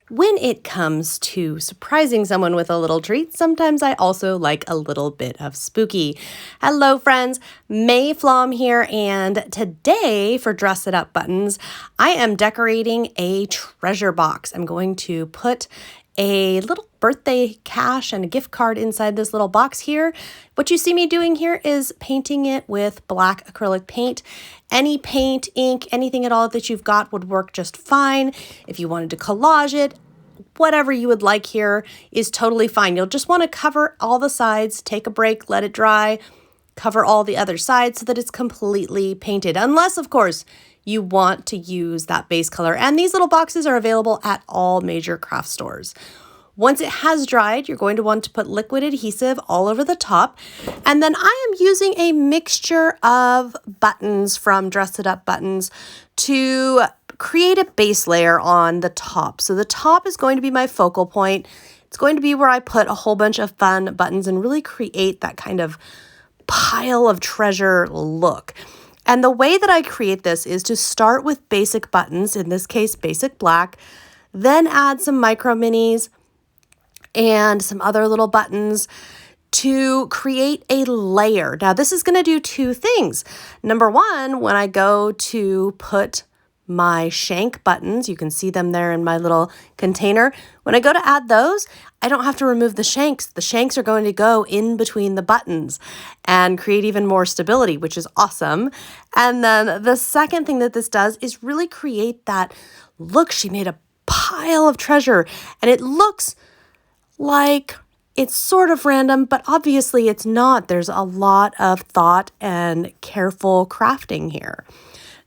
When it comes to surprising someone with a little treat, sometimes I also like a little bit of spooky. Hello friends, May Flom here, and today for Dress It Up Buttons, I am decorating a treasure box. I'm going to put a little birthday cash and a gift card inside this little box here. What you see me doing here is painting it with black acrylic paint. Any paint, ink, anything at all that you've got would work just fine. If you wanted to collage it, whatever you would like here is totally fine. You'll just want to cover all the sides, take a break, let it dry, cover all the other sides so that it's completely painted. Unless, of course, you want to use that base color. And these little boxes are available at all major craft stores. Once it has dried, you're going to want to put liquid adhesive all over the top. And then I am using a mixture of buttons from Dress It Up Buttons to create a base layer on the top. So the top is going to be my focal point. It's going to be where I put a whole bunch of fun buttons and really create that kind of pile of treasure look. And the way that I create this is to start with basic buttons, in this case, basic black, then add some micro minis and some other little buttons to create a layer. Now, this is going to do two things. Number one, when I go to put my shank buttons, you can see them there in my little container. When I go to add those, I don't have to remove the shanks. The shanks are going to go in between the buttons and create even more stability, which is awesome. And then the second thing that this does is really create that look. She made a pile of treasure, and it looks like it's sort of random, but obviously it's not. There's a lot of thought and careful crafting here.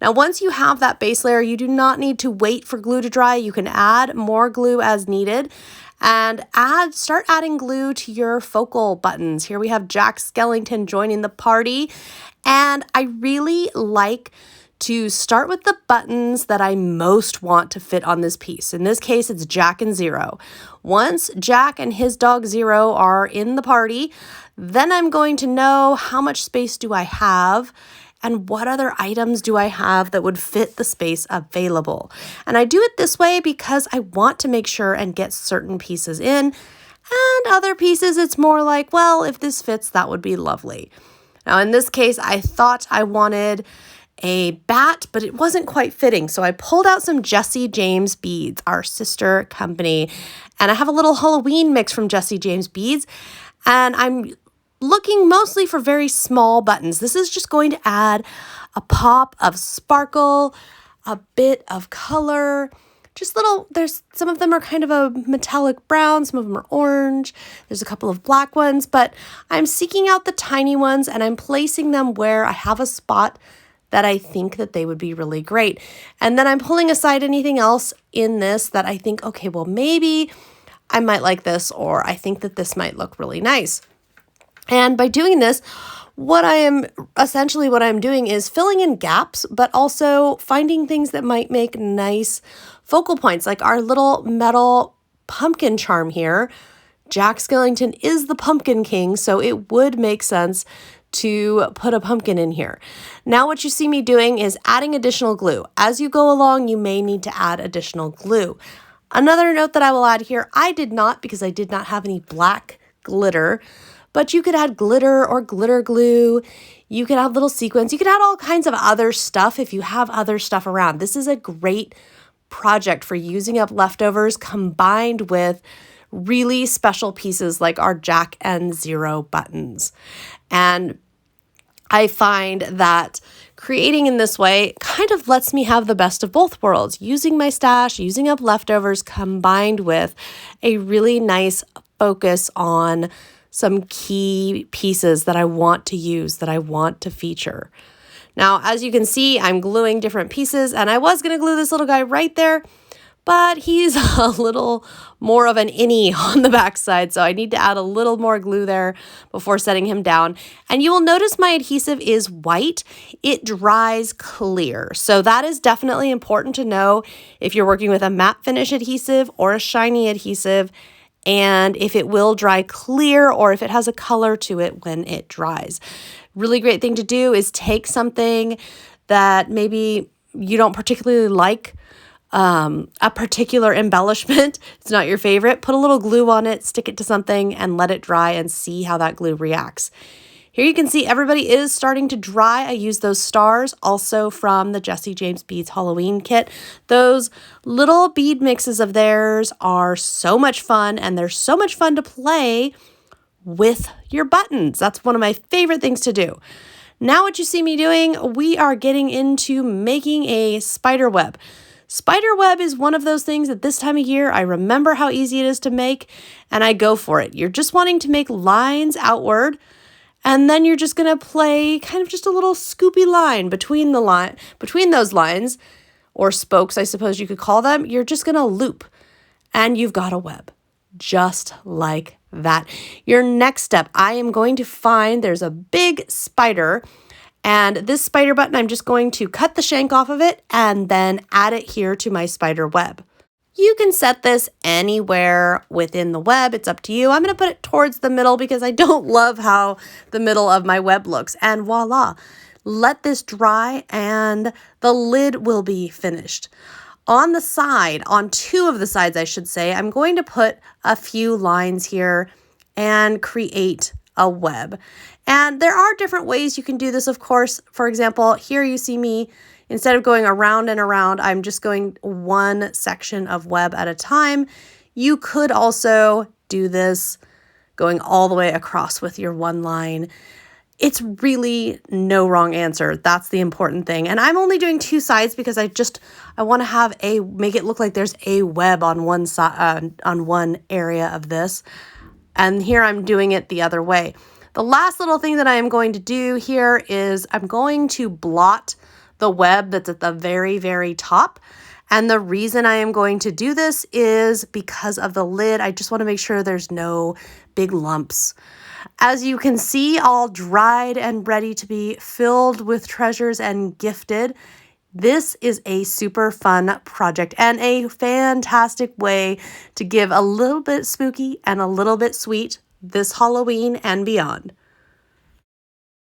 Now, once you have that base layer, you do not need to wait for glue to dry. You can add more glue as needed and start adding glue to your focal buttons. Here we have Jack Skellington joining the party, and I really like to start with the buttons that I most want to fit on this piece. In this case, it's Jack and Zero. Once Jack and his dog Zero are in the party, then I'm going to know how much space do I have and what other items do I have that would fit the space available. And I do it this way because I want to make sure and get certain pieces in, and other pieces it's more like, well, if this fits, that would be lovely. Now, in this case, I thought I wanted a bat, but it wasn't quite fitting. So I pulled out some Jesse James beads, our sister company, and I have a little Halloween mix from Jesse James beads, and I'm looking mostly for very small buttons. This is just going to add a pop of sparkle, a bit of color, just little, some of them are kind of a metallic brown, some of them are orange, there's a couple of black ones, but I'm seeking out the tiny ones and I'm placing them where I have a spot that I think that they would be really great. And then I'm pulling aside anything else in this that I think, okay, well, maybe I might like this, or I think that this might look really nice. And by doing this, what I'm doing is filling in gaps, but also finding things that might make nice focal points, like our little metal pumpkin charm here. Jack Skellington is the pumpkin king, so it would make sense to put a pumpkin in here. Now what you see me doing is adding additional glue. As you go along, you may need to add additional glue. Another note that I will add here, I did not, because I did not have any black glitter, but you could add glitter or glitter glue. You could add little sequins. You could add all kinds of other stuff if you have other stuff around. This is a great project for using up leftovers combined with really special pieces like our Jack and Zero buttons. And I find that creating in this way kind of lets me have the best of both worlds, using my stash, using up leftovers, combined with a really nice focus on some key pieces that I want to use, that I want to feature. Now, as you can see, I'm gluing different pieces, and I was going to glue this little guy right there, but he's a little more of an innie on the backside, so I need to add a little more glue there before setting him down. And you will notice my adhesive is white. It dries clear, so that is definitely important to know if you're working with a matte finish adhesive or a shiny adhesive, and if it will dry clear or if it has a color to it when it dries. Really great thing to do is take something that maybe you don't particularly like a particular embellishment, it's not your favorite, put a little glue on it, stick it to something, and let it dry and see how that glue reacts. Here you can see everybody is starting to dry. I used those stars also from the Jesse James Beads Halloween kit. Those little bead mixes of theirs are so much fun, and they're so much fun to play with your buttons. That's one of my favorite things to do. Now what you see me doing, we are getting into making a spider web. Spider web is one of those things at this time of year, I remember how easy it is to make, and I go for it. You're just wanting to make lines outward, and then you're just gonna play kind of just a little scoopy line between those lines, or spokes, I suppose you could call them. You're just gonna loop, and you've got a web, just like that. Your next step, I am going to find there's a big spider, and this spider button, I'm just going to cut the shank off of it and then add it here to my spider web. You can set this anywhere within the web. It's up to you. I'm going to put it towards the middle because I don't love how the middle of my web looks. And voila, let this dry and the lid will be finished. On the side, on two of the sides, I should say, I'm going to put a few lines here and create a web. And there are different ways you can do this, of course. For example, here you see me, instead of going around and around, I'm just going one section of web at a time. You could also do this going all the way across with your one line. It's really no wrong answer. That's the important thing. And I'm only doing two sides because I want to make it look like there's a web on one side, on one area of this. And here I'm doing it the other way. The last little thing that I am going to do here is I'm going to blot the web that's at the very, very top. And the reason I am going to do this is because of the lid. I just want to make sure there's no big lumps. As you can see, all dried and ready to be filled with treasures and gifted. This is a super fun project and a fantastic way to give a little bit spooky and a little bit sweet this Halloween and beyond.